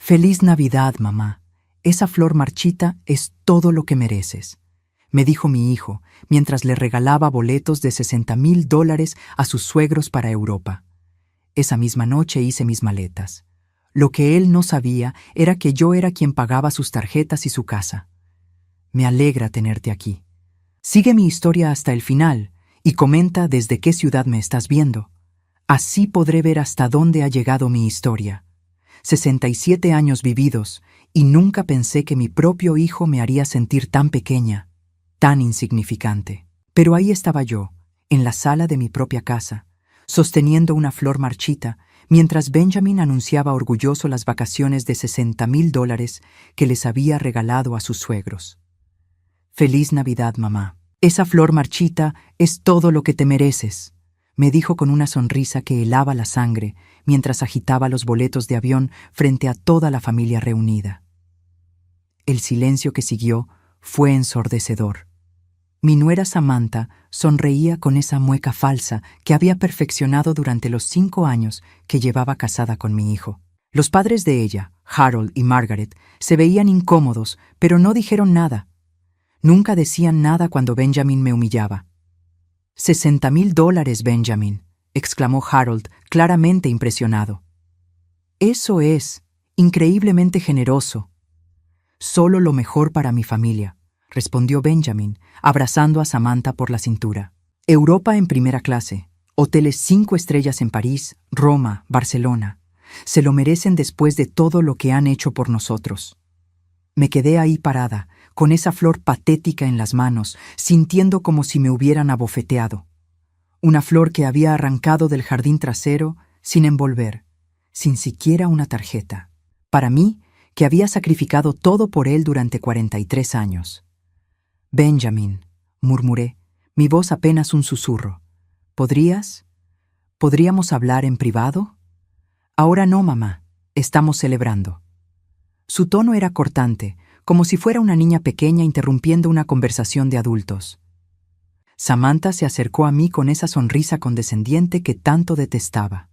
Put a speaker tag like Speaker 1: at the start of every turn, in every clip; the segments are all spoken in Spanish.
Speaker 1: Feliz Navidad, mamá. Esa flor marchita es todo lo que mereces, me dijo mi hijo, mientras le regalaba boletos de $60,000 a sus suegros para Europa. Esa misma noche hice mis maletas. Lo que él no sabía era que yo era quien pagaba sus tarjetas y su casa. Me alegra tenerte aquí. Sigue mi historia hasta el final y comenta desde qué ciudad me estás viendo. Así podré ver hasta dónde ha llegado mi historia. 67 años vividos, y nunca pensé que mi propio hijo me haría sentir tan pequeña, tan insignificante. Pero ahí estaba yo, en la sala de mi propia casa, sosteniendo una flor marchita, mientras Benjamin anunciaba orgulloso las vacaciones de $60,000 que les había regalado a sus suegros. Feliz Navidad, mamá. Esa flor marchita es todo lo que te mereces, me dijo con una sonrisa que helaba la sangre mientras agitaba los boletos de avión frente a toda la familia reunida. El silencio que siguió fue ensordecedor. Mi nuera Samantha sonreía con esa mueca falsa que había perfeccionado durante los 5 años que llevaba casada con mi hijo. Los padres de ella, Harold y Margaret, se veían incómodos, pero no dijeron nada. Nunca decían nada cuando Benjamin me humillaba. $60,000, Benjamin, exclamó Harold, claramente impresionado. Eso es increíblemente generoso. Solo lo mejor para mi familia, respondió Benjamin, abrazando a Samantha por la cintura. Europa en primera clase, hoteles 5 estrellas en París, Roma, Barcelona. Se lo merecen después de todo lo que han hecho por nosotros. Me quedé ahí parada, con esa flor patética en las manos, sintiendo como si me hubieran abofeteado. Una flor que había arrancado del jardín trasero, sin envolver, sin siquiera una tarjeta. Para mí, que había sacrificado todo por él durante 43 años. Benjamin, murmuré, mi voz apenas un susurro. ¿Podríamos hablar en privado? Ahora no, mamá. Estamos celebrando. Su tono era cortante, como si fuera una niña pequeña interrumpiendo una conversación de adultos. Samantha se acercó a mí con esa sonrisa condescendiente que tanto detestaba.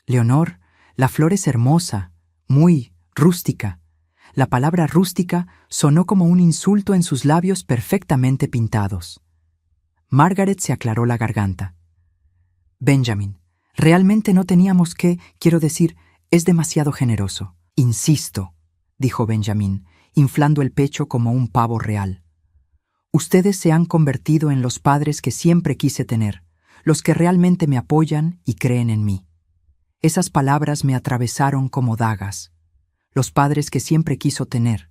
Speaker 1: Leonor, la flor es hermosa, muy rústica. La palabra rústica sonó como un insulto en sus labios perfectamente pintados. Margaret se aclaró la garganta. Benjamin, realmente no teníamos que, quiero decir, es demasiado generoso. Insisto, dijo Benjamin, inflando el pecho como un pavo real. Ustedes se han convertido en los padres que siempre quise tener, los que realmente me apoyan y creen en mí. Esas palabras me atravesaron como dagas. Los padres que siempre quiso tener,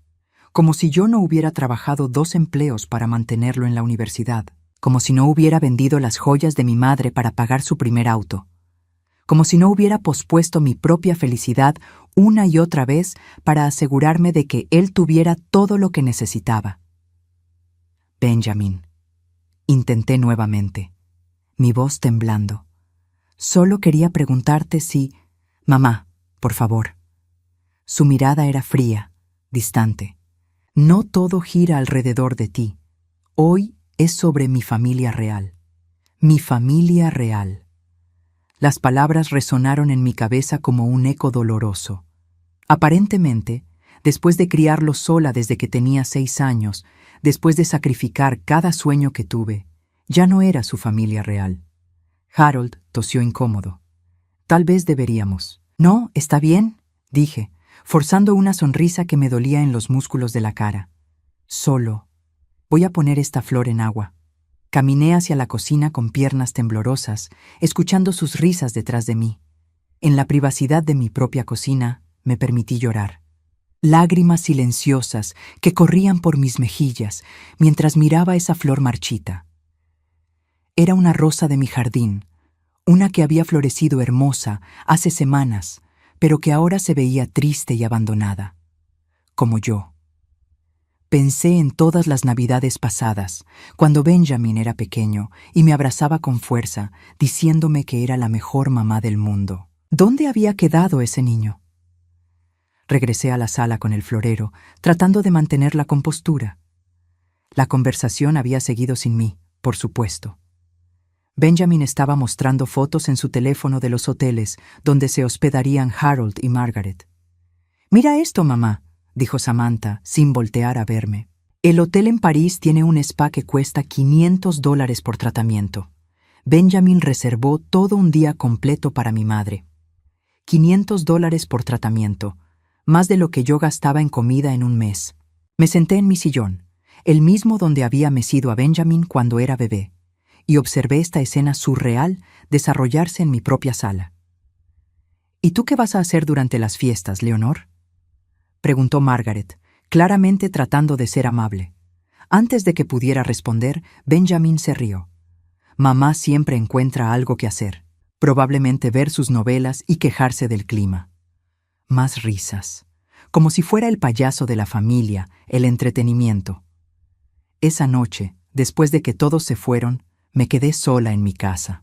Speaker 1: como si yo no hubiera trabajado 2 empleos para mantenerlo en la universidad, como si no hubiera vendido las joyas de mi madre para pagar su primer auto, como si no hubiera pospuesto mi propia felicidad una y otra vez para asegurarme de que él tuviera todo lo que necesitaba. Benjamin, intenté nuevamente, mi voz temblando. Solo quería preguntarte si... Mamá, por favor. Su mirada era fría, distante. No todo gira alrededor de ti. Hoy es sobre mi familia real. Mi familia real. Las palabras resonaron en mi cabeza como un eco doloroso. Aparentemente, después de criarlo sola desde que tenía 6 años, después de sacrificar cada sueño que tuve, ya no era su familia real. Harold tosió incómodo. Tal vez deberíamos. No, está bien, dije, forzando una sonrisa que me dolía en los músculos de la cara. Solo. Voy a poner esta flor en agua. Caminé hacia la cocina con piernas temblorosas, escuchando sus risas detrás de mí. En la privacidad de mi propia cocina, me permití llorar. Lágrimas silenciosas que corrían por mis mejillas mientras miraba esa flor marchita. Era una rosa de mi jardín, una que había florecido hermosa hace semanas, pero que ahora se veía triste y abandonada, como yo. Pensé en todas las Navidades pasadas, cuando Benjamin era pequeño y me abrazaba con fuerza, diciéndome que era la mejor mamá del mundo. ¿Dónde había quedado ese niño? Regresé a la sala con el florero, tratando de mantener la compostura. La conversación había seguido sin mí, por supuesto. Benjamin estaba mostrando fotos en su teléfono de los hoteles donde se hospedarían Harold y Margaret. Mira esto, mamá, dijo Samantha, sin voltear a verme. El hotel en París tiene un spa que cuesta $500 por tratamiento. Benjamin reservó todo un día completo para mi madre. $500 por tratamiento, más de lo que yo gastaba en comida en un mes. Me senté en mi sillón, el mismo donde había mecido a Benjamin cuando era bebé, y observé esta escena surreal desarrollarse en mi propia sala. ¿Y tú qué vas a hacer durante las fiestas, Leonor?, preguntó Margaret, claramente tratando de ser amable. Antes de que pudiera responder, Benjamin se rió. Mamá siempre encuentra algo que hacer, probablemente ver sus novelas y quejarse del clima. Más risas, como si fuera el payaso de la familia, el entretenimiento. Esa noche, después de que todos se fueron, me quedé sola en mi casa.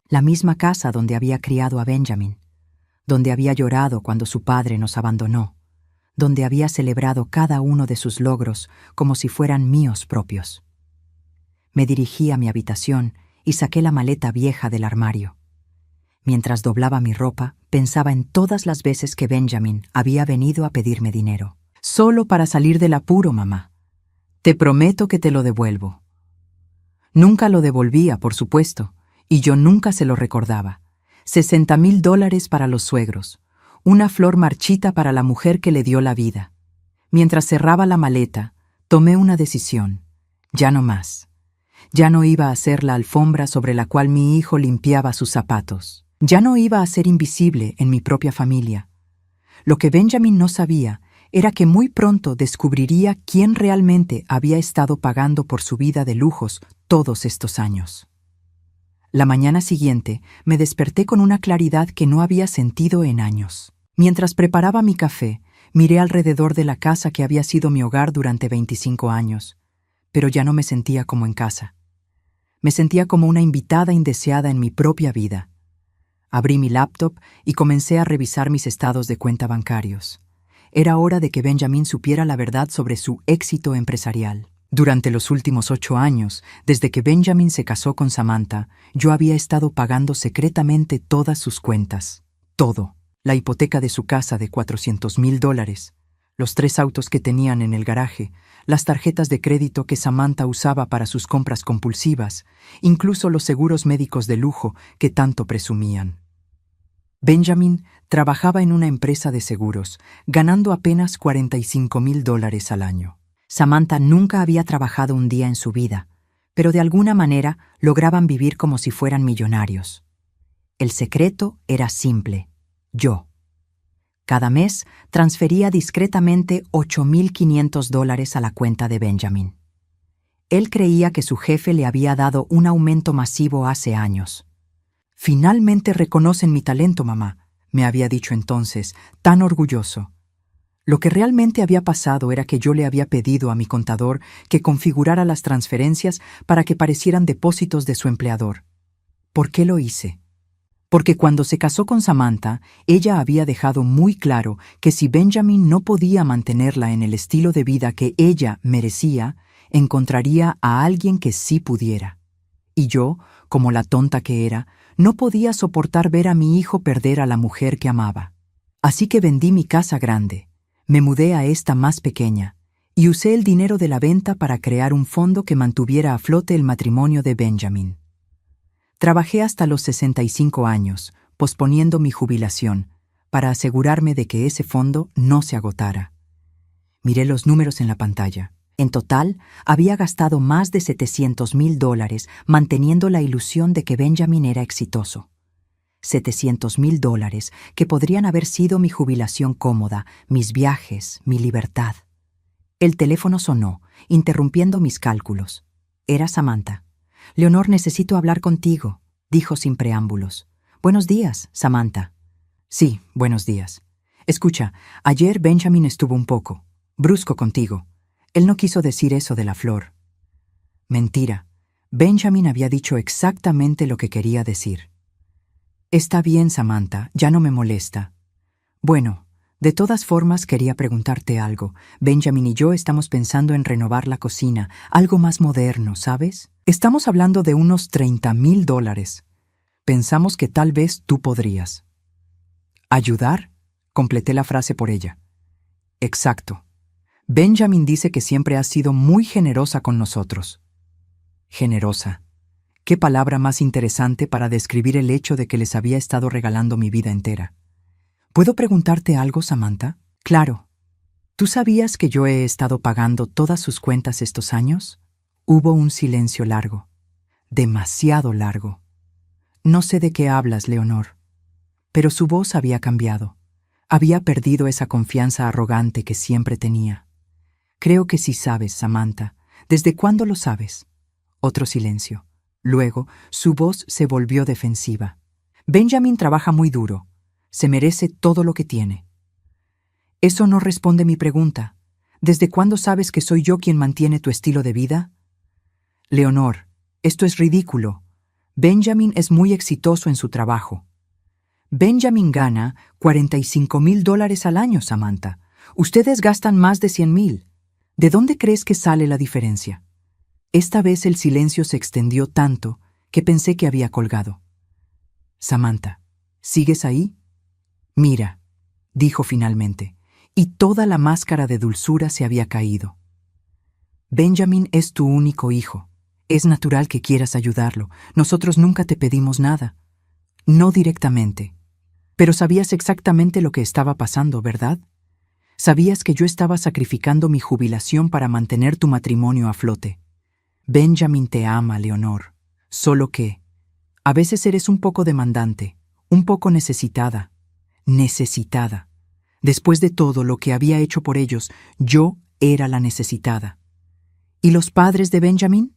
Speaker 1: La misma casa donde había criado a Benjamin, donde había llorado cuando su padre nos abandonó, donde había celebrado cada uno de sus logros como si fueran míos propios. Me dirigí a mi habitación y saqué la maleta vieja del armario. Mientras doblaba mi ropa, pensaba en todas las veces que Benjamin había venido a pedirme dinero. Solo para salir del apuro, mamá. Te prometo que te lo devuelvo. Nunca lo devolvía, por supuesto, y yo nunca se lo recordaba. $60,000 para los suegros. Una flor marchita para la mujer que le dio la vida. Mientras cerraba la maleta, tomé una decisión. Ya no más. Ya no iba a ser la alfombra sobre la cual mi hijo limpiaba sus zapatos. Ya no iba a ser invisible en mi propia familia. Lo que Benjamin no sabía era que muy pronto descubriría quién realmente había estado pagando por su vida de lujos todos estos años. La mañana siguiente me desperté con una claridad que no había sentido en años. Mientras preparaba mi café, miré alrededor de la casa que había sido mi hogar durante 25 años, pero ya no me sentía como en casa. Me sentía como una invitada indeseada en mi propia vida. Abrí mi laptop y comencé a revisar mis estados de cuenta bancarios. Era hora de que Benjamin supiera la verdad sobre su éxito empresarial. Durante los últimos 8 años, desde que Benjamin se casó con Samantha, yo había estado pagando secretamente todas sus cuentas. Todo. La hipoteca de su casa de $400,000, los 3 autos que tenían en el garaje, las tarjetas de crédito que Samantha usaba para sus compras compulsivas, incluso los seguros médicos de lujo que tanto presumían. Benjamin trabajaba en una empresa de seguros, ganando apenas $45,000 al año. Samantha nunca había trabajado un día en su vida, pero de alguna manera lograban vivir como si fueran millonarios. El secreto era simple: yo. Cada mes transfería discretamente $8,500 a la cuenta de Benjamin. Él creía que su jefe le había dado un aumento masivo hace años. «Finalmente reconocen mi talento, mamá», me había dicho entonces, tan orgulloso. Lo que realmente había pasado era que yo le había pedido a mi contador que configurara las transferencias para que parecieran depósitos de su empleador. ¿Por qué lo hice? Porque cuando se casó con Samantha, ella había dejado muy claro que si Benjamin no podía mantenerla en el estilo de vida que ella merecía, encontraría a alguien que sí pudiera. Y yo, como la tonta que era, no podía soportar ver a mi hijo perder a la mujer que amaba. Así que vendí mi casa grande. Me mudé a esta más pequeña y usé el dinero de la venta para crear un fondo que mantuviera a flote el matrimonio de Benjamin. Trabajé hasta los 65 años, posponiendo mi jubilación, para asegurarme de que ese fondo no se agotara. Miré los números en la pantalla. En total, había gastado más de $700,000 manteniendo la ilusión de que Benjamin era exitoso. $700,000 que podrían haber sido mi jubilación cómoda, mis viajes, mi libertad. El teléfono sonó, interrumpiendo mis cálculos. Era Samantha. «Leonor, necesito hablar contigo», dijo sin preámbulos. «Buenos días, Samantha». «Sí, buenos días. Escucha, ayer Benjamin estuvo un poco brusco contigo. Él no quiso decir eso de la flor». Mentira. Benjamin había dicho exactamente lo que quería decir. «Está bien, Samantha, ya no me molesta». «Bueno, de todas formas quería preguntarte algo. Benjamin y yo estamos pensando en renovar la cocina, algo más moderno, ¿sabes? Estamos hablando de unos $30,000. Pensamos que tal vez tú podrías». «¿Ayudar?», completé la frase por ella. Exacto. Benjamin dice que siempre has sido muy generosa con nosotros. Generosa. Qué palabra más interesante para describir el hecho de que les había estado regalando mi vida entera. ¿Puedo preguntarte algo, Samantha? Claro. ¿Tú sabías que yo he estado pagando todas sus cuentas estos años? Hubo un silencio largo. Demasiado largo. No sé de qué hablas, Leonor. Pero su voz había cambiado. Había perdido esa confianza arrogante que siempre tenía. Creo que sí sabes, Samantha. ¿Desde cuándo lo sabes? Otro silencio. Luego, su voz se volvió defensiva. Benjamin trabaja muy duro. Se merece todo lo que tiene. Eso no responde mi pregunta. ¿Desde cuándo sabes que soy yo quien mantiene tu estilo de vida? Leonor, esto es ridículo. Benjamin es muy exitoso en su trabajo. Benjamin gana $45,000 al año, Samantha. Ustedes gastan más de 100,000. ¿De dónde crees que sale la diferencia? Esta vez el silencio se extendió tanto que pensé que había colgado. Samantha, ¿sigues ahí? Mira, dijo finalmente, y toda la máscara de dulzura se había caído. Benjamin es tu único hijo. Es natural que quieras ayudarlo. Nosotros nunca te pedimos nada. No directamente. Pero sabías exactamente lo que estaba pasando, ¿verdad? Sabías que yo estaba sacrificando mi jubilación para mantener tu matrimonio a flote. Benjamin te ama, Leonor. Solo que, a veces eres un poco demandante, un poco necesitada. Necesitada. Después de todo lo que había hecho por ellos, yo era la necesitada. ¿Y los padres de Benjamin?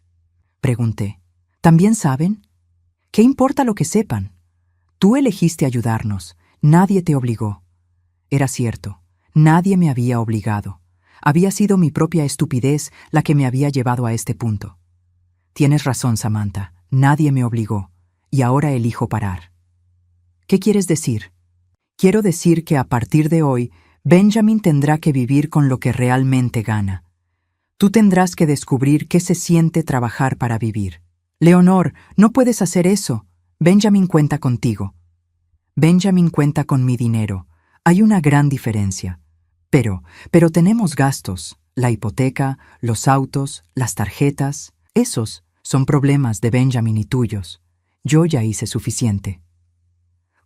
Speaker 1: Pregunté. ¿También saben? ¿Qué importa lo que sepan? Tú elegiste ayudarnos. Nadie te obligó. Era cierto. Nadie me había obligado. Había sido mi propia estupidez la que me había llevado a este punto. Tienes razón, Samantha. Nadie me obligó. Y ahora elijo parar. ¿Qué quieres decir? Quiero decir que a partir de hoy, Benjamin tendrá que vivir con lo que realmente gana. Tú tendrás que descubrir qué se siente trabajar para vivir. Leonor, no puedes hacer eso. Benjamin cuenta contigo. Benjamin cuenta con mi dinero. Hay una gran diferencia. Pero tenemos gastos. La hipoteca, los autos, las tarjetas. Esos son problemas de Benjamin y tuyos. Yo ya hice suficiente.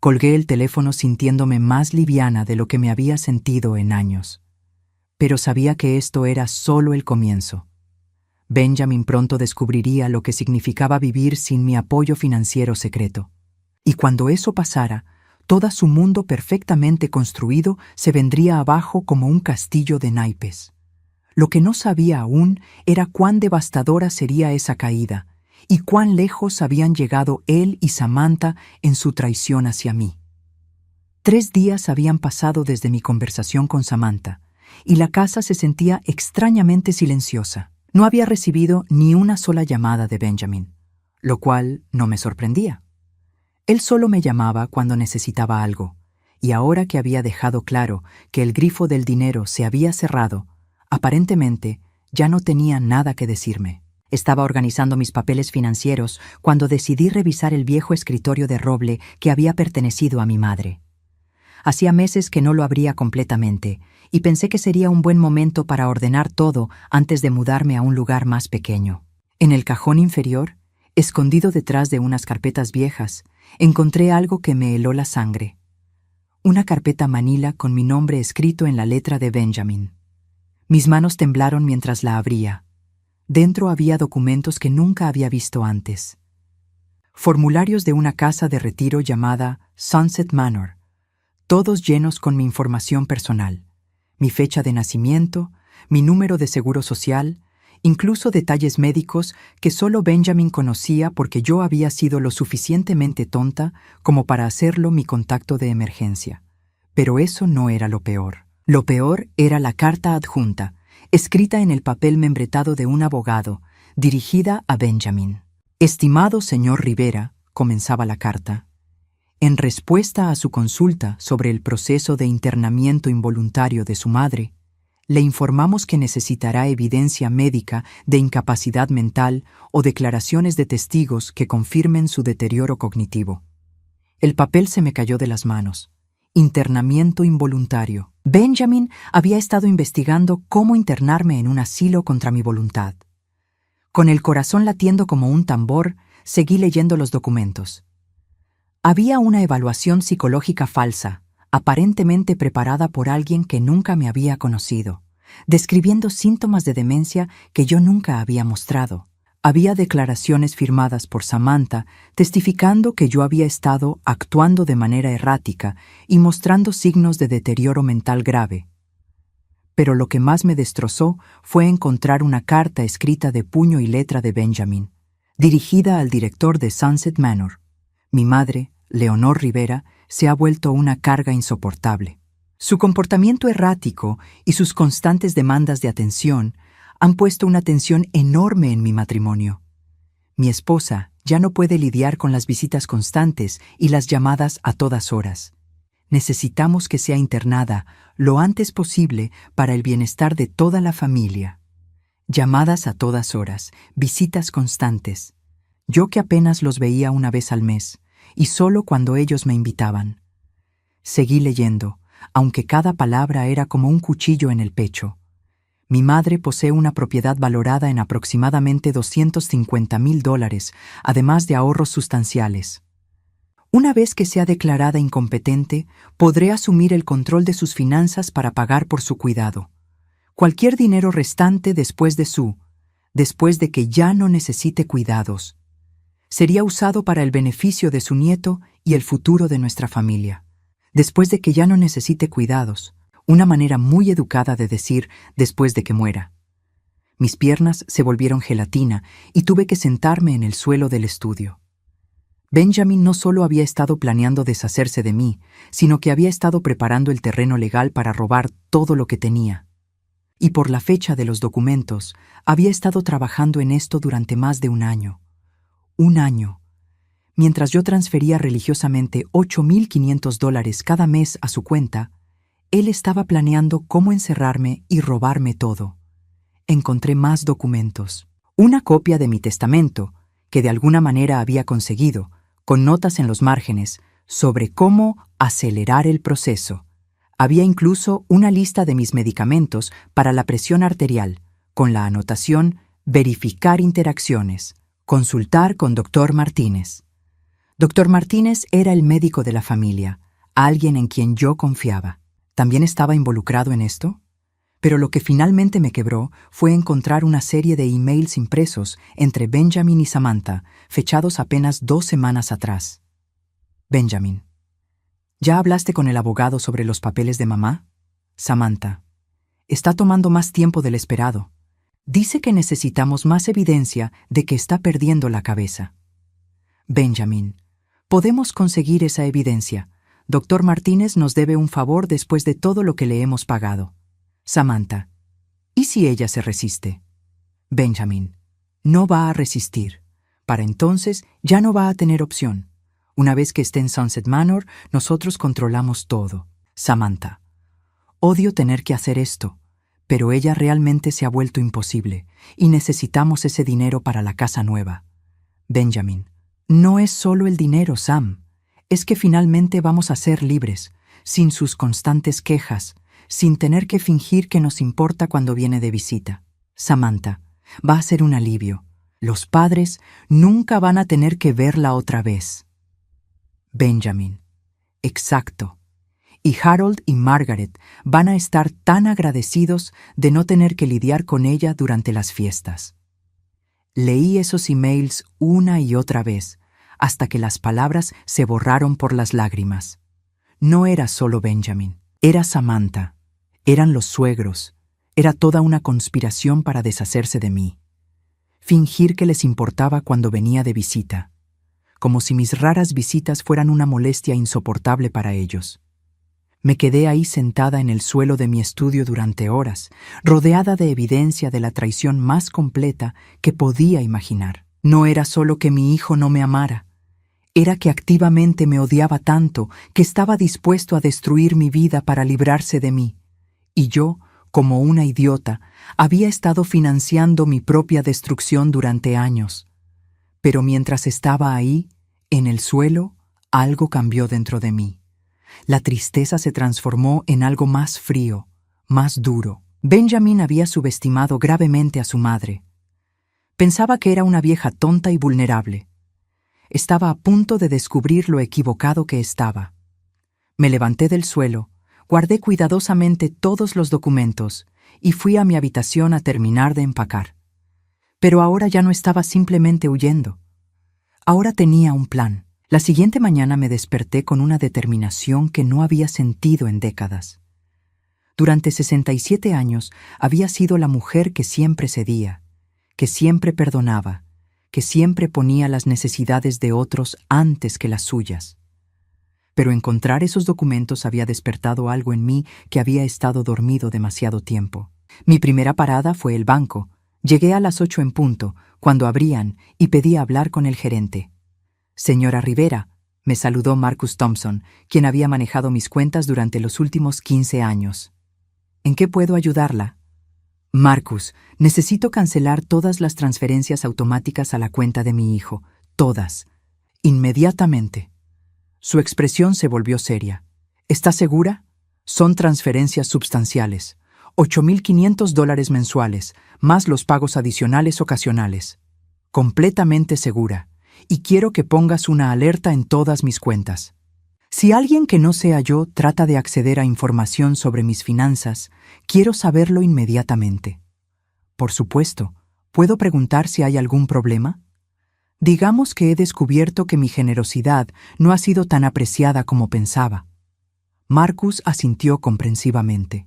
Speaker 1: Colgué el teléfono sintiéndome más liviana de lo que me había sentido en años. Pero sabía que esto era solo el comienzo. Benjamin pronto descubriría lo que significaba vivir sin mi apoyo financiero secreto. Y cuando eso pasara, todo su mundo perfectamente construido se vendría abajo como un castillo de naipes. Lo que no sabía aún era cuán devastadora sería esa caída y cuán lejos habían llegado él y Samantha en su traición hacia mí. 3 días habían pasado desde mi conversación con Samantha, y la casa se sentía extrañamente silenciosa. No había recibido ni una sola llamada de Benjamin, lo cual no me sorprendía. Él solo me llamaba cuando necesitaba algo, y ahora que había dejado claro que el grifo del dinero se había cerrado, aparentemente ya no tenía nada que decirme. Estaba organizando mis papeles financieros cuando decidí revisar el viejo escritorio de roble que había pertenecido a mi madre. Hacía meses que no lo abría completamente, y pensé que sería un buen momento para ordenar todo antes de mudarme a un lugar más pequeño. En el cajón inferior, escondido detrás de unas carpetas viejas, encontré algo que me heló la sangre. Una carpeta manila con mi nombre escrito en la letra de Benjamin. Mis manos temblaron mientras la abría. Dentro había documentos que nunca había visto antes. Formularios de una casa de retiro llamada Sunset Manor, todos llenos con mi información personal, mi fecha de nacimiento, mi número de seguro social, incluso detalles médicos que solo Benjamin conocía porque yo había sido lo suficientemente tonta como para hacerlo mi contacto de emergencia. Pero eso no era lo peor. Lo peor era la carta adjunta, escrita en el papel membretado de un abogado, dirigida a Benjamin. «Estimado señor Rivera», comenzaba la carta, en respuesta a su consulta sobre el proceso de internamiento involuntario de su madre, le informamos que necesitará evidencia médica de incapacidad mental o declaraciones de testigos que confirmen su deterioro cognitivo. El papel se me cayó de las manos. Internamiento involuntario. Benjamin había estado investigando cómo internarme en un asilo contra mi voluntad. Con el corazón latiendo como un tambor, seguí leyendo los documentos. Había una evaluación psicológica falsa, aparentemente preparada por alguien que nunca me había conocido, describiendo síntomas de demencia que yo nunca había mostrado. Había declaraciones firmadas por Samantha testificando que yo había estado actuando de manera errática y mostrando signos de deterioro mental grave. Pero lo que más me destrozó fue encontrar una carta escrita de puño y letra de Benjamin, dirigida al director de Sunset Manor. Mi madre, Leonor Rivera, se ha vuelto una carga insoportable. Su comportamiento errático y sus constantes demandas de atención han puesto una tensión enorme en mi matrimonio. Mi esposa ya no puede lidiar con las visitas constantes y las llamadas a todas horas. Necesitamos que sea internada lo antes posible para el bienestar de toda la familia. Llamadas a todas horas, visitas constantes. Yo que apenas los veía una vez al mes, y solo cuando ellos me invitaban. Seguí leyendo, aunque cada palabra era como un cuchillo en el pecho. Mi madre posee una propiedad valorada en aproximadamente $250,000, además de ahorros sustanciales. Una vez que sea declarada incompetente, podré asumir el control de sus finanzas para pagar por su cuidado. Cualquier dinero restante después de que ya no necesite cuidados, sería usado para el beneficio de su nieto y el futuro de nuestra familia. Después de que ya no necesite cuidados, una manera muy educada de decir después de que muera. Mis piernas se volvieron gelatina y tuve que sentarme en el suelo del estudio. Benjamin no solo había estado planeando deshacerse de mí, sino que había estado preparando el terreno legal para robar todo lo que tenía. Y por la fecha de los documentos, había estado trabajando en esto durante más de un año. Un año. Mientras yo transfería religiosamente $8,500 cada mes a su cuenta, él estaba planeando cómo encerrarme y robarme todo. Encontré más documentos. Una copia de mi testamento, que de alguna manera había conseguido, con notas en los márgenes, sobre cómo acelerar el proceso. Había incluso una lista de mis medicamentos para la presión arterial, con la anotación verificar interacciones, consultar con Dr. Martínez. Dr. Martínez era el médico de la familia, alguien en quien yo confiaba. ¿También estaba involucrado en esto? Pero lo que finalmente me quebró fue encontrar una serie de emails impresos entre Benjamin y Samantha, fechados apenas 2 semanas atrás. Benjamin: ¿ya hablaste con el abogado sobre los papeles de mamá? Samantha: está tomando más tiempo del esperado. Dice que necesitamos más evidencia de que está perdiendo la cabeza. Benjamin: podemos conseguir esa evidencia. Dr. Martínez nos debe un favor después de todo lo que le hemos pagado. Samantha: ¿y si ella se resiste? Benjamin: no va a resistir. Para entonces ya no va a tener opción. Una vez que esté en Sunset Manor, nosotros controlamos todo. Samantha: odio tener que hacer esto, pero ella realmente se ha vuelto imposible y necesitamos ese dinero para la casa nueva. Benjamin: no es solo el dinero, Sam. Es que finalmente vamos a ser libres, sin sus constantes quejas, sin tener que fingir que nos importa cuando viene de visita. Samantha: va a ser un alivio. Los padres nunca van a tener que verla otra vez. Benjamin: exacto. Y Harold y Margaret van a estar tan agradecidos de no tener que lidiar con ella durante las fiestas. Leí esos emails una y otra vez, hasta que las palabras se borraron por las lágrimas. No era solo Benjamin, era Samantha, eran los suegros, era toda una conspiración para deshacerse de mí. Fingir que les importaba cuando venía de visita, como si mis raras visitas fueran una molestia insoportable para ellos. Me quedé ahí sentada en el suelo de mi estudio durante horas, rodeada de evidencia de la traición más completa que podía imaginar. No era solo que mi hijo no me amara, era que activamente me odiaba tanto que estaba dispuesto a destruir mi vida para librarse de mí. Y yo, como una idiota, había estado financiando mi propia destrucción durante años. Pero mientras estaba ahí, en el suelo, algo cambió dentro de mí. La tristeza se transformó en algo más frío, más duro. Benjamin había subestimado gravemente a su madre. Pensaba que era una vieja tonta y vulnerable. Estaba a punto de descubrir lo equivocado que estaba. Me levanté del suelo, guardé cuidadosamente todos los documentos y fui a mi habitación a terminar de empacar. Pero ahora ya no estaba simplemente huyendo. Ahora tenía un plan. La siguiente mañana me desperté con una determinación que no había sentido en décadas. Durante 67 años había sido la mujer que siempre cedía, que siempre perdonaba, que siempre ponía las necesidades de otros antes que las suyas. Pero encontrar esos documentos había despertado algo en mí que había estado dormido demasiado tiempo. Mi primera parada fue el banco. Llegué a las 8 en punto, cuando abrían, y pedí hablar con el gerente. «Señora Rivera», me saludó Marcus Thompson, quien había manejado mis cuentas durante los últimos 15 años. «¿En qué puedo ayudarla?» «Marcus, necesito cancelar todas las transferencias automáticas a la cuenta de mi hijo. Todas. Inmediatamente». Su expresión se volvió seria. «¿Está segura? Son transferencias substanciales. $8,500 mensuales, más los pagos adicionales ocasionales. Completamente segura. Y quiero que pongas una alerta en todas mis cuentas. Si alguien que no sea yo trata de acceder a información sobre mis finanzas, quiero saberlo inmediatamente. Por supuesto, ¿puedo preguntar si hay algún problema? Digamos que he descubierto que mi generosidad no ha sido tan apreciada como pensaba». Marcus asintió comprensivamente.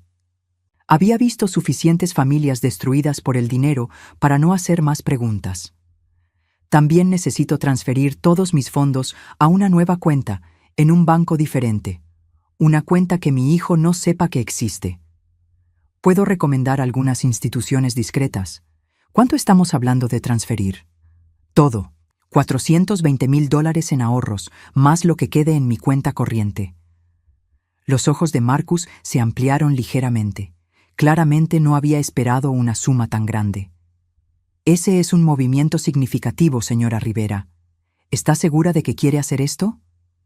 Speaker 1: Había visto suficientes familias destruidas por el dinero para no hacer más preguntas. «También necesito transferir todos mis fondos a una nueva cuenta, en un banco diferente. Una cuenta que mi hijo no sepa que existe. Puedo recomendar algunas instituciones discretas. ¿Cuánto estamos hablando de transferir?» «Todo. $420,000 en ahorros, más lo que quede en mi cuenta corriente». Los ojos de Marcus se ampliaron ligeramente. Claramente no había esperado una suma tan grande. «Ese es un movimiento significativo, señora Rivera. ¿Está segura de que quiere hacer esto?»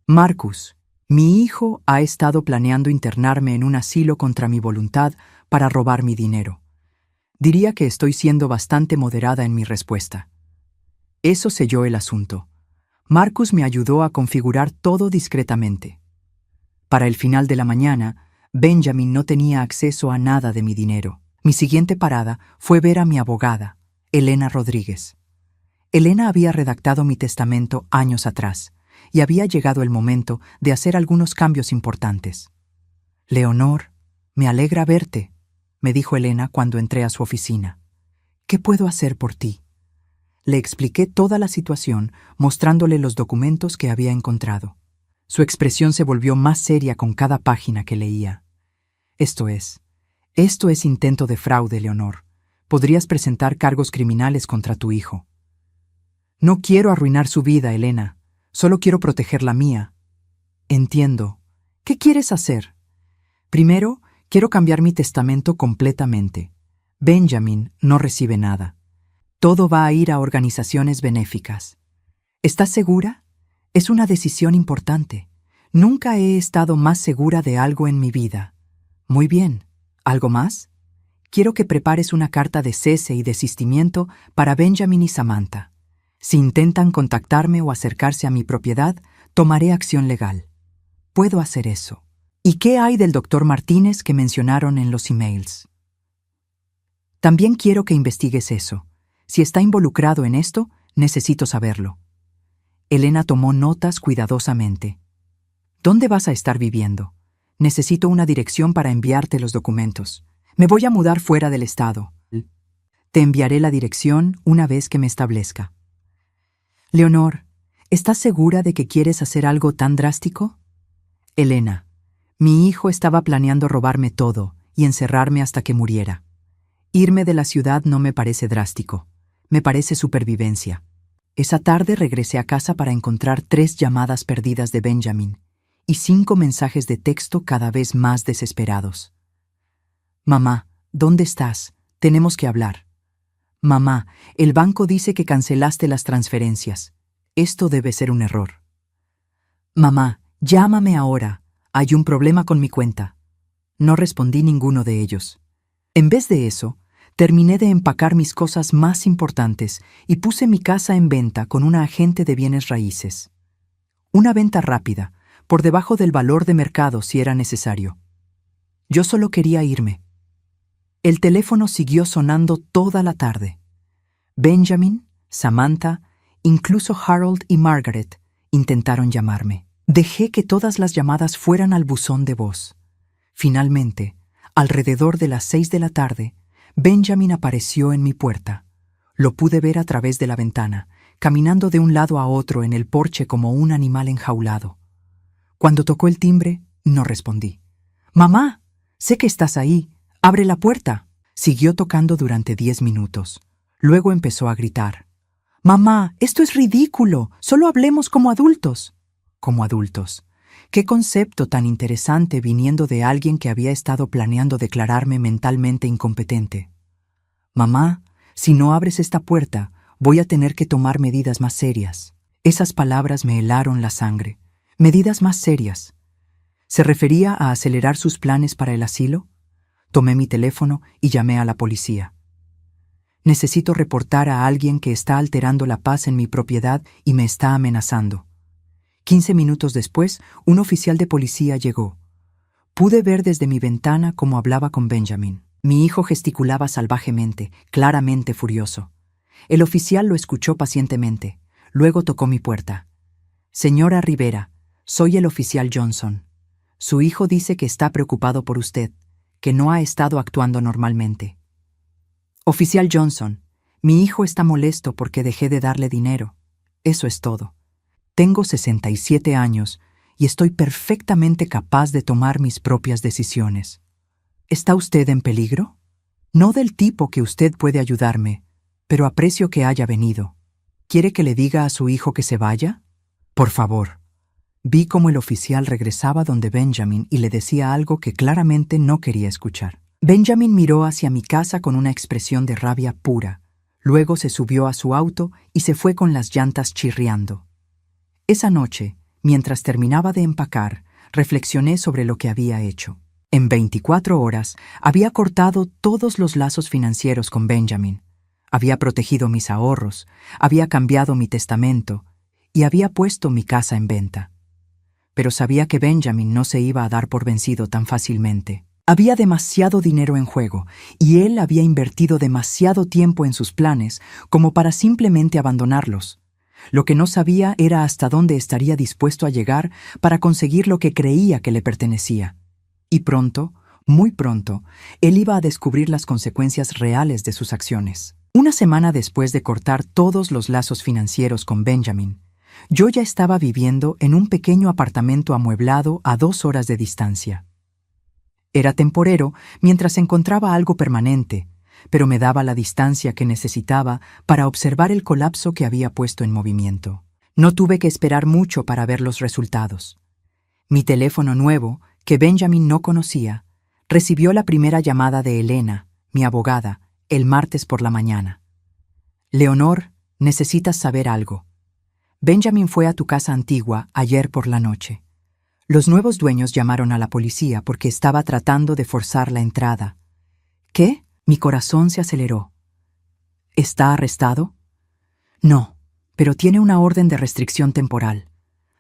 Speaker 1: «Marcus, mi hijo ha estado planeando internarme en un asilo contra mi voluntad para robar mi dinero. Diría que estoy siendo bastante moderada en mi respuesta». Eso selló el asunto. Marcus me ayudó a configurar todo discretamente. Para el final de la mañana, Benjamin no tenía acceso a nada de mi dinero. Mi siguiente parada fue ver a mi abogada, Elena Rodríguez. Elena había redactado mi testamento años atrás, y había llegado el momento de hacer algunos cambios importantes. «Leonor, me alegra verte», me dijo Elena cuando entré a su oficina. «¿Qué puedo hacer por ti?» Le expliqué toda la situación, mostrándole los documentos que había encontrado. Su expresión se volvió más seria con cada página que leía. Esto es intento de fraude, Leonor. Podrías presentar cargos criminales contra tu hijo». «No quiero arruinar su vida, Elena. Solo quiero proteger la mía». «Entiendo. ¿Qué quieres hacer?» «Primero, quiero cambiar mi testamento completamente. Benjamin no recibe nada. Todo va a ir a organizaciones benéficas». «¿Estás segura? Es una decisión importante. Nunca he estado más segura de algo en mi vida». «Muy bien. ¿Algo más?» «Quiero que prepares una carta de cese y desistimiento para Benjamin y Samantha. Si intentan contactarme o acercarse a mi propiedad, tomaré acción legal». «Puedo hacer eso». «¿Y qué hay del doctor Martínez que mencionaron en los emails?» «También quiero que investigues eso. Si está involucrado en esto, necesito saberlo». Elena tomó notas cuidadosamente. «¿Dónde vas a estar viviendo? Necesito una dirección para enviarte los documentos. Me voy a mudar fuera del estado. Te enviaré la dirección una vez que me establezca». «Leonor, ¿estás segura de que quieres hacer algo tan drástico?» «Elena, mi hijo estaba planeando robarme todo y encerrarme hasta que muriera. Irme de la ciudad no me parece drástico. Me parece supervivencia». Esa tarde regresé a casa para encontrar 3 llamadas perdidas de Benjamin y 5 mensajes de texto cada vez más desesperados. «Mamá, ¿dónde estás? Tenemos que hablar». «Mamá, el banco dice que cancelaste las transferencias. Esto debe ser un error». «Mamá, llámame ahora. Hay un problema con mi cuenta. No respondí ninguno de ellos. En vez de eso, terminé de empacar mis cosas más importantes y puse mi casa en venta con una agente de bienes raíces. Una venta rápida, por debajo del valor de mercado si era necesario. Yo solo quería irme. El teléfono siguió sonando toda la tarde. Benjamin, Samantha, incluso Harold y Margaret intentaron llamarme. Dejé que todas las llamadas fueran al buzón de voz. Finalmente, alrededor de las 6 de la tarde, Benjamin apareció en mi puerta. Lo pude ver a través de la ventana, caminando de un lado a otro en el porche como un animal enjaulado. Cuando tocó el timbre, no respondí. «¡Mamá! Sé que estás ahí. ¡Abre la puerta!». Siguió tocando durante 10 minutos. Luego empezó a gritar. «¡Mamá! ¡Esto es ridículo! ¡Solo hablemos como adultos!». Como adultos. Qué concepto tan interesante viniendo de alguien que había estado planeando declararme mentalmente incompetente. «Mamá, si no abres esta puerta, voy a tener que tomar medidas más serias». Esas palabras me helaron la sangre. Medidas más serias. ¿Se refería a acelerar sus planes para el asilo? Tomé mi teléfono y llamé a la policía. Necesito reportar a alguien que está alterando la paz en mi propiedad y me está amenazando. 15 minutos después, un oficial de policía llegó. Pude ver desde mi ventana cómo hablaba con Benjamin. Mi hijo gesticulaba salvajemente, claramente furioso. El oficial lo escuchó pacientemente. Luego tocó mi puerta. «Señora Rivera, soy el oficial Johnson. Su hijo dice que está preocupado por usted, que no ha estado actuando normalmente». «Oficial Johnson, mi hijo está molesto porque dejé de darle dinero. Eso es todo. Tengo 67 años y estoy perfectamente capaz de tomar mis propias decisiones. ¿Está usted en peligro? No del tipo que usted puede ayudarme, pero aprecio que haya venido. ¿Quiere que le diga a su hijo que se vaya? Por favor». Vi cómo el oficial regresaba donde Benjamin y le decía algo que claramente no quería escuchar. Benjamin miró hacia mi casa con una expresión de rabia pura. Luego se subió a su auto y se fue con las llantas chirriando. Esa noche, mientras terminaba de empacar, reflexioné sobre lo que había hecho. En 24 horas había cortado todos los lazos financieros con Benjamin. Había protegido mis ahorros, había cambiado mi testamento y había puesto mi casa en venta. Pero sabía que Benjamin no se iba a dar por vencido tan fácilmente. Había demasiado dinero en juego y él había invertido demasiado tiempo en sus planes como para simplemente abandonarlos. Lo que no sabía era hasta dónde estaría dispuesto a llegar para conseguir lo que creía que le pertenecía. Y pronto, muy pronto, él iba a descubrir las consecuencias reales de sus acciones. Una semana después de cortar todos los lazos financieros con Benjamin, yo ya estaba viviendo en un pequeño apartamento amueblado a 2 horas de distancia. Era temporero mientras encontraba algo permanente, pero me daba la distancia que necesitaba para observar el colapso que había puesto en movimiento. No tuve que esperar mucho para ver los resultados. Mi teléfono nuevo, que Benjamin no conocía, recibió la primera llamada de Elena, mi abogada, el martes por la mañana. «Leonor, necesitas saber algo. Benjamin fue a tu casa antigua ayer por la noche. Los nuevos dueños llamaron a la policía porque estaba tratando de forzar la entrada». «¿Qué?». Mi corazón se aceleró. «¿Está arrestado?». «No, pero tiene una orden de restricción temporal.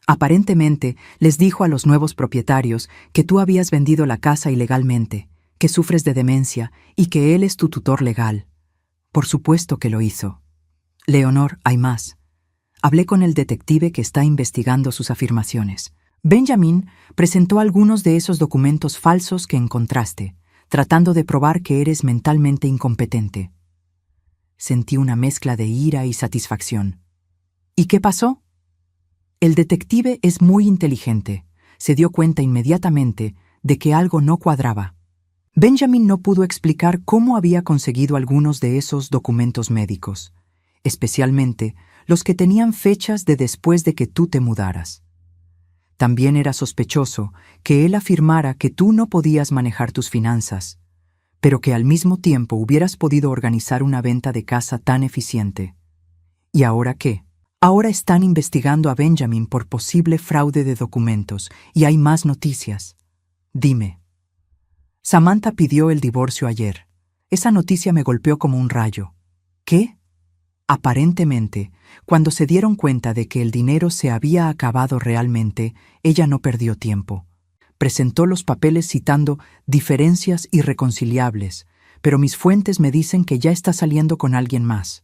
Speaker 1: Aparentemente, les dijo a los nuevos propietarios que tú habías vendido la casa ilegalmente, que sufres de demencia y que él es tu tutor legal. Por supuesto que lo hizo. Leonor, hay más. Hablé con el detective que está investigando sus afirmaciones. Benjamin presentó algunos de esos documentos falsos que encontraste, tratando de probar que eres mentalmente incompetente». Sentí una mezcla de ira y satisfacción. «¿Y qué pasó?». El detective es muy inteligente. Se dio cuenta inmediatamente de que algo no cuadraba. Benjamin no pudo explicar cómo había conseguido algunos de esos documentos médicos, especialmente los que tenían fechas de después de que tú te mudaras. También era sospechoso que él afirmara que tú no podías manejar tus finanzas, pero que al mismo tiempo hubieras podido organizar una venta de casa tan eficiente. ¿Y ahora qué? Ahora están investigando a Benjamin por posible fraude de documentos y hay más noticias. Dime. Samantha pidió el divorcio ayer. Esa noticia me golpeó como un rayo. ¿Qué? Aparentemente, cuando se dieron cuenta de que el dinero se había acabado realmente, ella no perdió tiempo. Presentó los papeles citando diferencias irreconciliables, pero mis fuentes me dicen que ya está saliendo con alguien más,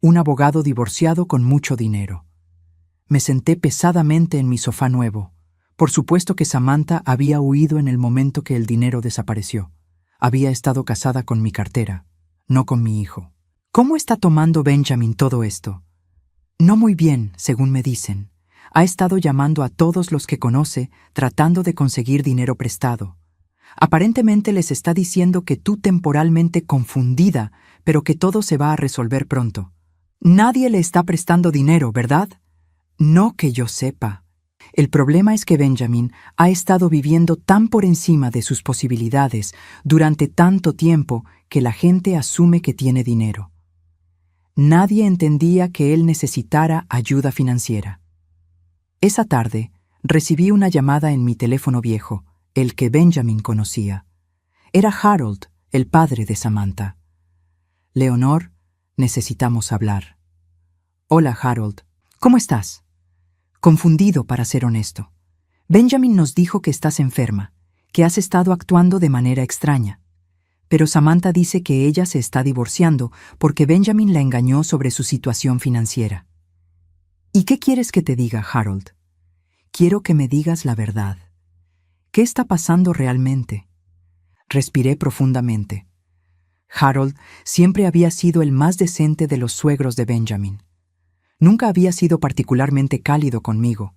Speaker 1: un abogado divorciado con mucho dinero. Me senté pesadamente en mi sofá nuevo. Por supuesto que Samantha había huido en el momento que el dinero desapareció. Había estado casada con mi cartera, no con mi hijo. ¿Cómo está tomando Benjamin todo esto? No muy bien, según me dicen. Ha estado llamando a todos los que conoce, tratando de conseguir dinero prestado. Aparentemente les está diciendo que tú temporalmente confundida, pero que todo se va a resolver pronto. Nadie le está prestando dinero, ¿verdad? No que yo sepa. El problema es que Benjamin ha estado viviendo tan por encima de sus posibilidades durante tanto tiempo que la gente asume que tiene dinero. Nadie entendía que él necesitara ayuda financiera. Esa tarde, recibí una llamada en mi teléfono viejo, el que Benjamin conocía. Era Harold, el padre de Samantha. Leonor, necesitamos hablar. Hola, Harold. ¿Cómo estás? Confundido, para ser honesto. Benjamin nos dijo que estás enferma, que has estado actuando de manera extraña. Pero Samantha dice que ella se está divorciando porque Benjamin la engañó sobre su situación financiera. ¿Y qué quieres que te diga, Harold? Quiero que me digas la verdad. ¿Qué está pasando realmente? Respiré profundamente. Harold siempre había sido el más decente de los suegros de Benjamin. Nunca había sido particularmente cálido conmigo,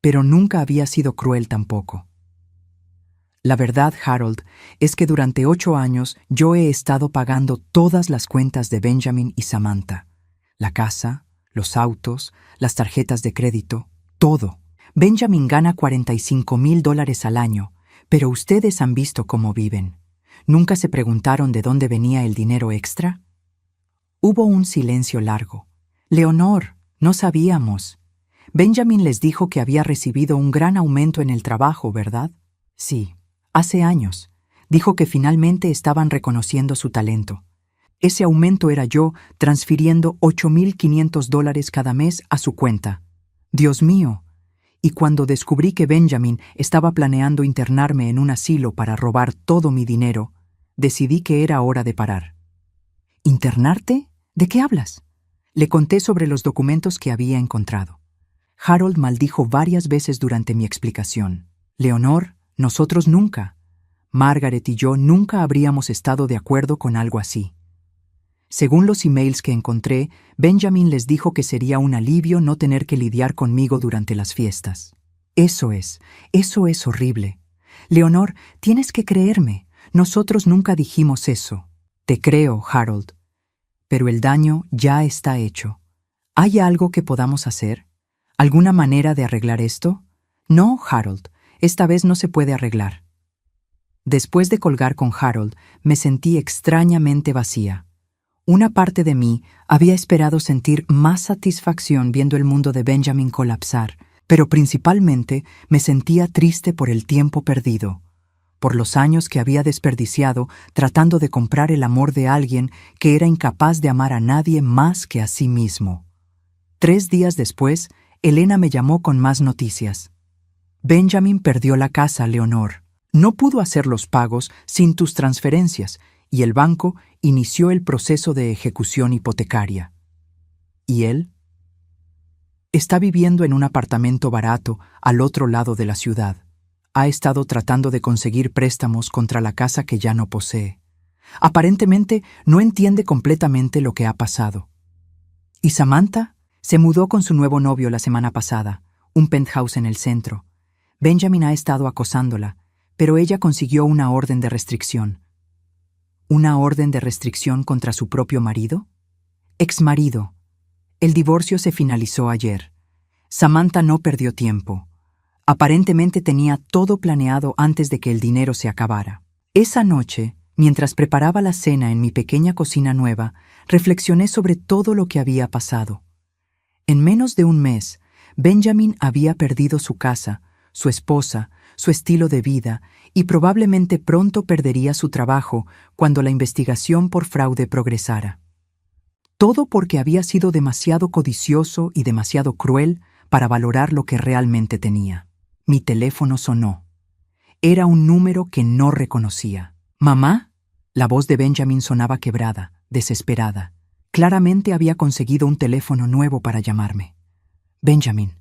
Speaker 1: pero nunca había sido cruel tampoco. La verdad, Harold, es que durante 8 años yo he estado pagando todas las cuentas de Benjamin y Samantha. La casa, los autos, las tarjetas de crédito, todo. Benjamin gana $45,000 al año, pero ustedes han visto cómo viven. ¿Nunca se preguntaron de dónde venía el dinero extra? Hubo un silencio largo. Leonor, no sabíamos. Benjamin les dijo que había recibido un gran aumento en el trabajo, ¿verdad? Sí, hace años. Dijo que finalmente estaban reconociendo su talento. Ese aumento era yo transfiriendo $8,500 cada mes a su cuenta. Dios mío. Y cuando descubrí que Benjamin estaba planeando internarme en un asilo para robar todo mi dinero, decidí que era hora de parar. ¿Internarte? ¿De qué hablas? Le conté sobre los documentos que había encontrado. Harold maldijo varias veces durante mi explicación. Leonor, nosotros nunca. Margaret y yo nunca habríamos estado de acuerdo con algo así. Según los emails que encontré, Benjamin les dijo que sería un alivio no tener que lidiar conmigo durante las fiestas. Eso es horrible. Leonor, tienes que creerme. Nosotros nunca dijimos eso. Te creo, Harold. Pero el daño ya está hecho. ¿Hay algo que podamos hacer? ¿Alguna manera de arreglar esto? No, Harold. Esta vez no se puede arreglar. Después de colgar con Harold, me sentí extrañamente vacía. Una parte de mí había esperado sentir más satisfacción viendo el mundo de Benjamin colapsar, pero principalmente me sentía triste por el tiempo perdido, por los años que había desperdiciado tratando de comprar el amor de alguien que era incapaz de amar a nadie más que a sí mismo. 3 días después, Elena me llamó con más noticias. Benjamin perdió la casa, Leonor. No pudo hacer los pagos sin tus transferencias y el banco inició el proceso de ejecución hipotecaria. ¿Y él? Está viviendo en un apartamento barato al otro lado de la ciudad. Ha estado tratando de conseguir préstamos contra la casa que ya no posee. Aparentemente no entiende completamente lo que ha pasado. ¿Y Samantha? Se mudó con su nuevo novio la semana pasada, un penthouse en el centro. Benjamin ha estado acosándola, pero ella consiguió una orden de restricción. ¿Una orden de restricción contra su propio marido? Exmarido. El divorcio se finalizó ayer. Samantha no perdió tiempo. Aparentemente tenía todo planeado antes de que el dinero se acabara. Esa noche, mientras preparaba la cena en mi pequeña cocina nueva, reflexioné sobre todo lo que había pasado. En menos de un mes, Benjamin había perdido su casa, su esposa, su estilo de vida y probablemente pronto perdería su trabajo cuando la investigación por fraude progresara. Todo porque había sido demasiado codicioso y demasiado cruel para valorar lo que realmente tenía. Mi teléfono sonó. Era un número que no reconocía. ¿Mamá? La voz de Benjamin sonaba quebrada, desesperada. Claramente había conseguido un teléfono nuevo para llamarme. Benjamin.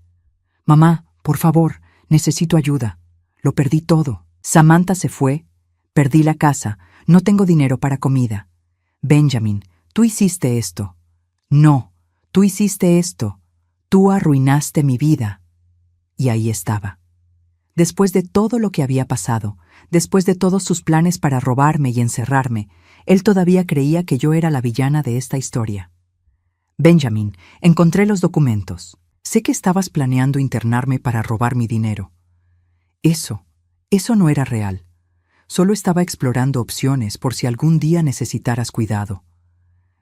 Speaker 1: Mamá, por favor, necesito ayuda. Lo perdí todo. Samantha se fue. Perdí la casa. No tengo dinero para comida. Benjamin, tú hiciste esto. No, tú hiciste esto. Tú arruinaste mi vida. Y ahí estaba. Después de todo lo que había pasado, después de todos sus planes para robarme y encerrarme, él todavía creía que yo era la villana de esta historia. Benjamin, encontré los documentos. Sé que estabas planeando internarme para robar mi dinero. Eso no era real. Solo estaba explorando opciones por si algún día necesitaras cuidado.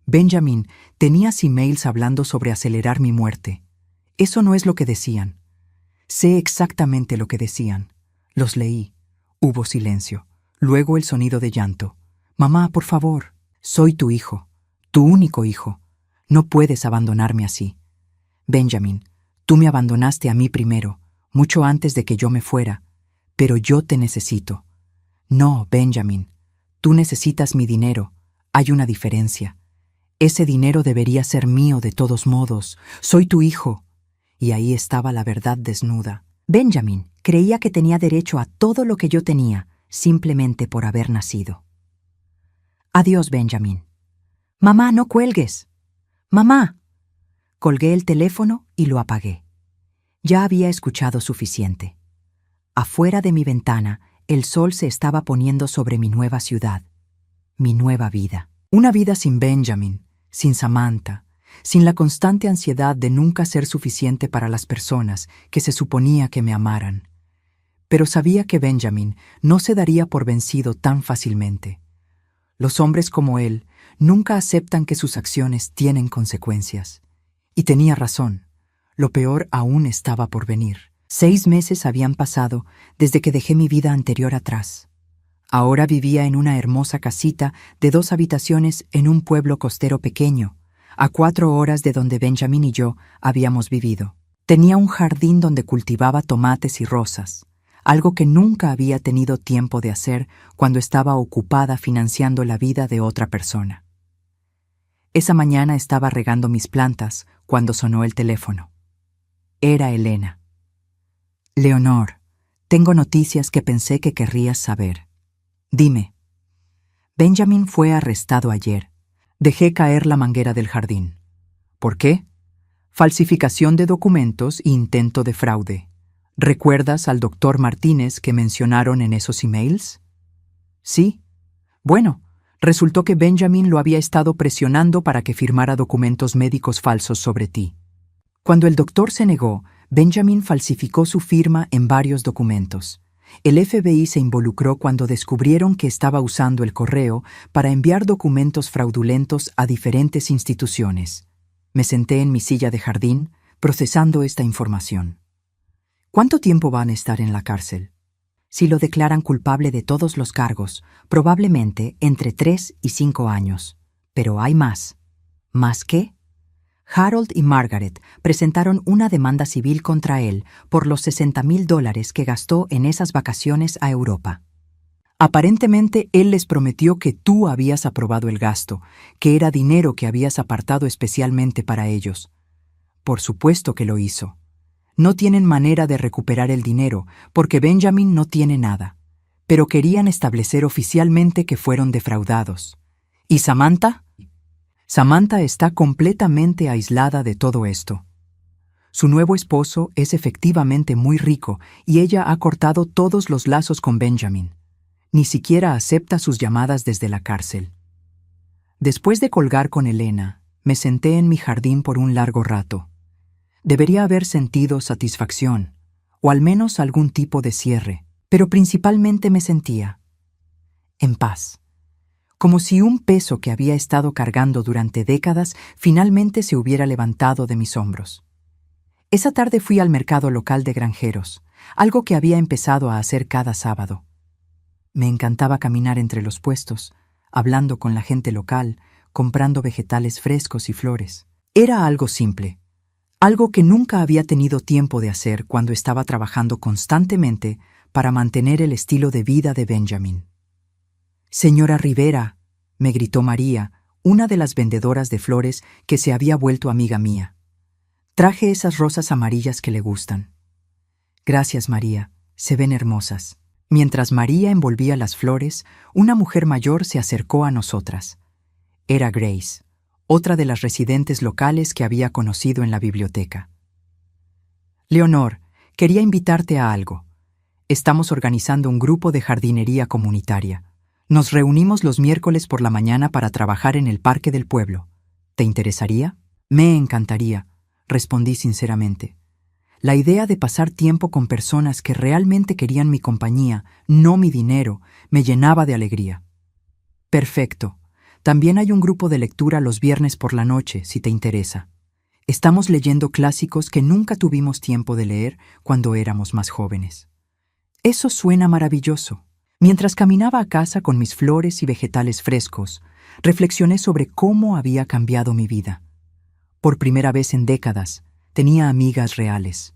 Speaker 1: Benjamin, tenías emails hablando sobre acelerar mi muerte. Eso no es lo que decían. Sé exactamente lo que decían. Los leí. Hubo silencio. Luego el sonido de llanto. Mamá, por favor. Soy tu hijo. Tu único hijo. No puedes abandonarme así. Benjamin, tú me abandonaste a mí primero, mucho antes de que yo me fuera. Pero yo te necesito. No, Benjamin. Tú necesitas mi dinero. Hay una diferencia. Ese dinero debería ser mío de todos modos. Soy tu hijo. Y ahí estaba la verdad desnuda. Benjamin creía que tenía derecho a todo lo que yo tenía, simplemente por haber nacido. Adiós, Benjamin. Mamá, no cuelgues. Mamá. Colgué el teléfono y lo apagué. Ya había escuchado suficiente. Afuera de mi ventana, el sol se estaba poniendo sobre mi nueva ciudad, mi nueva vida. Una vida sin Benjamin, sin Samantha, sin la constante ansiedad de nunca ser suficiente para las personas que se suponía que me amaran. Pero sabía que Benjamin no se daría por vencido tan fácilmente. Los hombres como él nunca aceptan que sus acciones tienen consecuencias. Y tenía razón. Lo peor aún estaba por venir. 6 meses habían pasado desde que dejé mi vida anterior atrás. Ahora vivía en una hermosa casita de 2 habitaciones en un pueblo costero pequeño, a 4 horas de donde Benjamin y yo habíamos vivido. Tenía un jardín donde cultivaba tomates y rosas, algo que nunca había tenido tiempo de hacer cuando estaba ocupada financiando la vida de otra persona. Esa mañana estaba regando mis plantas cuando sonó el teléfono. Era Elena. Leonor, tengo noticias que pensé que querrías saber. Dime. Benjamin fue arrestado ayer. Dejé caer la manguera del jardín. ¿Por qué? Falsificación de documentos e intento de fraude. ¿Recuerdas al doctor Martínez que mencionaron en esos emails? Sí. Bueno, resultó que Benjamin lo había estado presionando para que firmara documentos médicos falsos sobre ti. Cuando el doctor se negó, Benjamin falsificó su firma en varios documentos. El FBI se involucró cuando descubrieron que estaba usando el correo para enviar documentos fraudulentos a diferentes instituciones. Me senté en mi silla de jardín, procesando esta información. ¿Cuánto tiempo van a estar en la cárcel? Si lo declaran culpable de todos los cargos, probablemente entre 3 y 5 años. Pero hay más. ¿Más qué? Harold y Margaret presentaron una demanda civil contra él por los $60,000 que gastó en esas vacaciones a Europa. Aparentemente, él les prometió que tú habías aprobado el gasto, que era dinero que habías apartado especialmente para ellos. Por supuesto que lo hizo. No tienen manera de recuperar el dinero porque Benjamin no tiene nada, pero querían establecer oficialmente que fueron defraudados. ¿Y Samantha? Samantha está completamente aislada de todo esto. Su nuevo esposo es efectivamente muy rico y ella ha cortado todos los lazos con Benjamin. Ni siquiera acepta sus llamadas desde la cárcel. Después de colgar con Elena, me senté en mi jardín por un largo rato. Debería haber sentido satisfacción, o al menos algún tipo de cierre, pero principalmente me sentía en paz. Como si un peso que había estado cargando durante décadas finalmente se hubiera levantado de mis hombros. Esa tarde fui al mercado local de granjeros, algo que había empezado a hacer cada sábado. Me encantaba caminar entre los puestos, hablando con la gente local, comprando vegetales frescos y flores. Era algo simple, algo que nunca había tenido tiempo de hacer cuando estaba trabajando constantemente para mantener el estilo de vida de Benjamin. «Señora Rivera», me gritó María, una de las vendedoras de flores que se había vuelto amiga mía. «Traje esas rosas amarillas que le gustan». «Gracias, María, se ven hermosas». Mientras María envolvía las flores, una mujer mayor se acercó a nosotras. Era Grace, otra de las residentes locales que había conocido en la biblioteca. «Leonor, quería invitarte a algo. Estamos organizando un grupo de jardinería comunitaria. Nos reunimos los miércoles por la mañana para trabajar en el parque del pueblo. ¿Te interesaría?» «Me encantaría», respondí sinceramente. La idea de pasar tiempo con personas que realmente querían mi compañía, no mi dinero, me llenaba de alegría. «Perfecto. También hay un grupo de lectura los viernes por la noche, si te interesa. Estamos leyendo clásicos que nunca tuvimos tiempo de leer cuando éramos más jóvenes». «Eso suena maravilloso». Mientras caminaba a casa con mis flores y vegetales frescos, reflexioné sobre cómo había cambiado mi vida. Por primera vez en décadas, tenía amigas reales.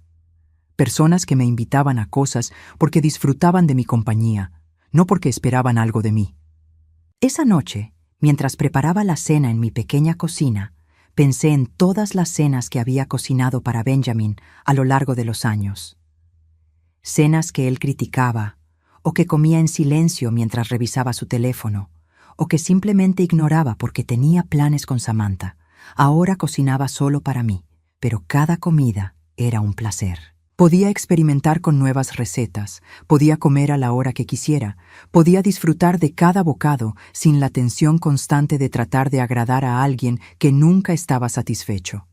Speaker 1: Personas que me invitaban a cosas porque disfrutaban de mi compañía, no porque esperaban algo de mí. Esa noche, mientras preparaba la cena en mi pequeña cocina, pensé en todas las cenas que había cocinado para Benjamin a lo largo de los años. Cenas que él criticaba, o que comía en silencio mientras revisaba su teléfono, o que simplemente ignoraba porque tenía planes con Samantha. Ahora cocinaba solo para mí, pero cada comida era un placer. Podía experimentar con nuevas recetas, podía comer a la hora que quisiera, podía disfrutar de cada bocado sin la tensión constante de tratar de agradar a alguien que nunca estaba satisfecho.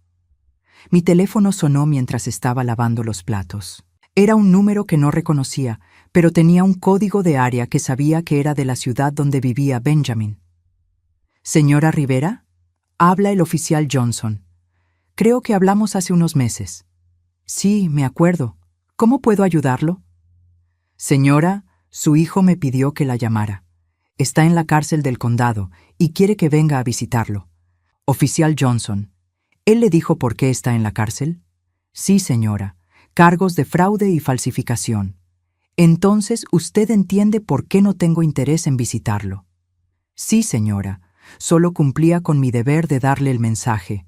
Speaker 1: Mi teléfono sonó mientras estaba lavando los platos. Era un número que no reconocía, pero tenía un código de área que sabía que era de la ciudad donde vivía Benjamin. «Señora Rivera, habla el oficial Johnson. Creo que hablamos hace unos meses». «Sí, me acuerdo. ¿Cómo puedo ayudarlo?» «Señora, su hijo me pidió que la llamara. Está en la cárcel del condado y quiere que venga a visitarlo. Oficial Johnson, ¿él le dijo por qué está en la cárcel?» «Sí, señora. Cargos de fraude y falsificación». «Entonces usted entiende por qué no tengo interés en visitarlo». «Sí, señora. Solo cumplía con mi deber de darle el mensaje».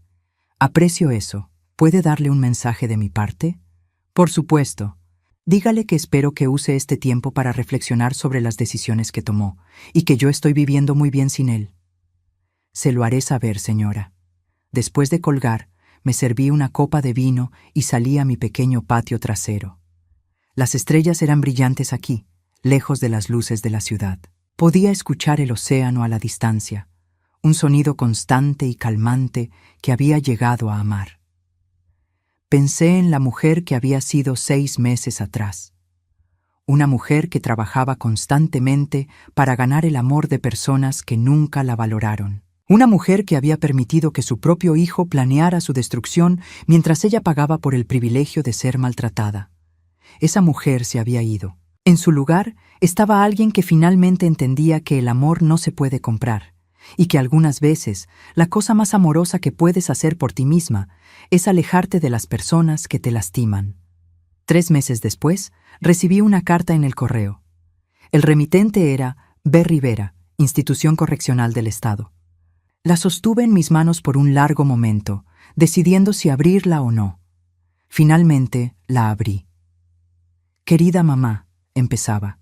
Speaker 1: «Aprecio eso. ¿Puede darle un mensaje de mi parte?» «Por supuesto. Dígale que espero que use este tiempo para reflexionar sobre las decisiones que tomó y que yo estoy viviendo muy bien sin él». «Se lo haré saber, señora». Después de colgar, me serví una copa de vino y salí a mi pequeño patio trasero. Las estrellas eran brillantes aquí, lejos de las luces de la ciudad. Podía escuchar el océano a la distancia, un sonido constante y calmante que había llegado a amar. Pensé en la mujer que había sido 6 meses atrás. Una mujer que trabajaba constantemente para ganar el amor de personas que nunca la valoraron. Una mujer que había permitido que su propio hijo planeara su destrucción mientras ella pagaba por el privilegio de ser maltratada. Esa mujer se había ido. En su lugar estaba alguien que finalmente entendía que el amor no se puede comprar y que algunas veces la cosa más amorosa que puedes hacer por ti misma es alejarte de las personas que te lastiman. 3 meses después, recibí una carta en el correo. El remitente era B. Rivera, Institución Correccional del Estado. La sostuve en mis manos por un largo momento, decidiendo si abrirla o no. Finalmente la abrí. «Querida mamá», empezaba.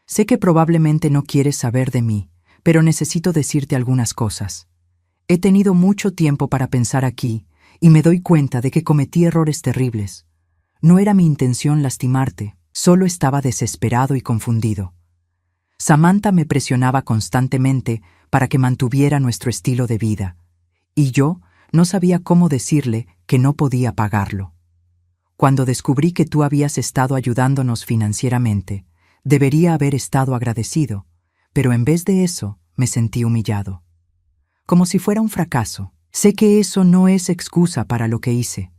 Speaker 1: «Sé que probablemente no quieres saber de mí, pero necesito decirte algunas cosas. He tenido mucho tiempo para pensar aquí y me doy cuenta de que cometí errores terribles. No era mi intención lastimarte, solo estaba desesperado y confundido. Samantha me presionaba constantemente para que mantuviera nuestro estilo de vida, y yo no sabía cómo decirle que no podía pagarlo. Cuando descubrí que tú habías estado ayudándonos financieramente, debería haber estado agradecido, pero en vez de eso me sentí humillado. Como si fuera un fracaso. Sé que eso no es excusa para lo que hice.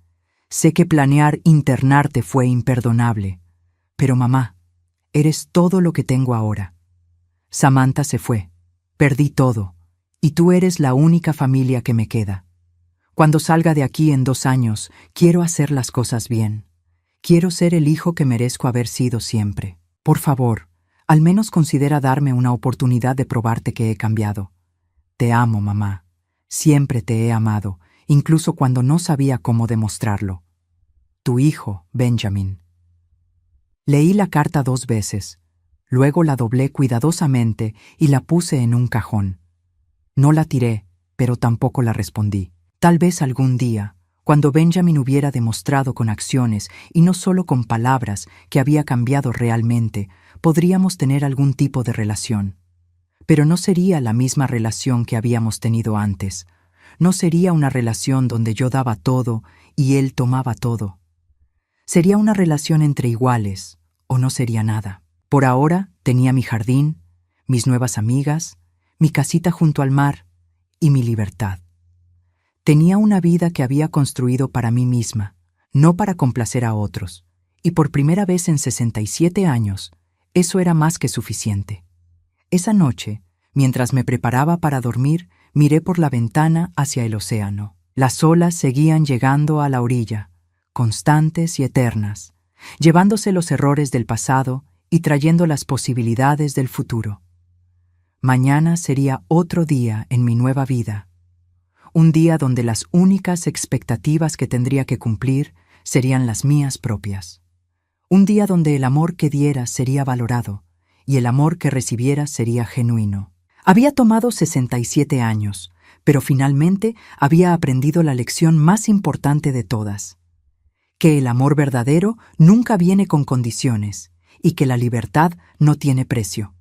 Speaker 1: Sé que planear internarte fue imperdonable, pero mamá, eres todo lo que tengo ahora. Samantha se fue, perdí todo, y tú eres la única familia que me queda. Cuando salga de aquí en 2 años, quiero hacer las cosas bien. Quiero ser el hijo que merezco haber sido siempre. Por favor, al menos considera darme una oportunidad de probarte que he cambiado. Te amo, mamá. Siempre te he amado, incluso cuando no sabía cómo demostrarlo. Tu hijo, Benjamin. Leí la carta 2 veces. Luego la doblé cuidadosamente y la puse en un cajón. No la tiré, pero tampoco la respondí. Tal vez algún día, cuando Benjamin hubiera demostrado con acciones y no solo con palabras que había cambiado realmente, podríamos tener algún tipo de relación. Pero no sería la misma relación que habíamos tenido antes. No sería una relación donde yo daba todo y él tomaba todo. Sería una relación entre iguales, o no sería nada. Por ahora tenía mi jardín, mis nuevas amigas, mi casita junto al mar y mi libertad. Tenía una vida que había construido para mí misma, no para complacer a otros, y por primera vez en 67 años, eso era más que suficiente. Esa noche, mientras me preparaba para dormir, miré por la ventana hacia el océano. Las olas seguían llegando a la orilla, constantes y eternas, llevándose los errores del pasado y trayendo las posibilidades del futuro. Mañana sería otro día en mi nueva vida, un día donde las únicas expectativas que tendría que cumplir serían las mías propias. Un día donde el amor que diera sería valorado y el amor que recibiera sería genuino. Había tomado 67 años, pero finalmente había aprendido la lección más importante de todas: que el amor verdadero nunca viene con condiciones y que la libertad no tiene precio.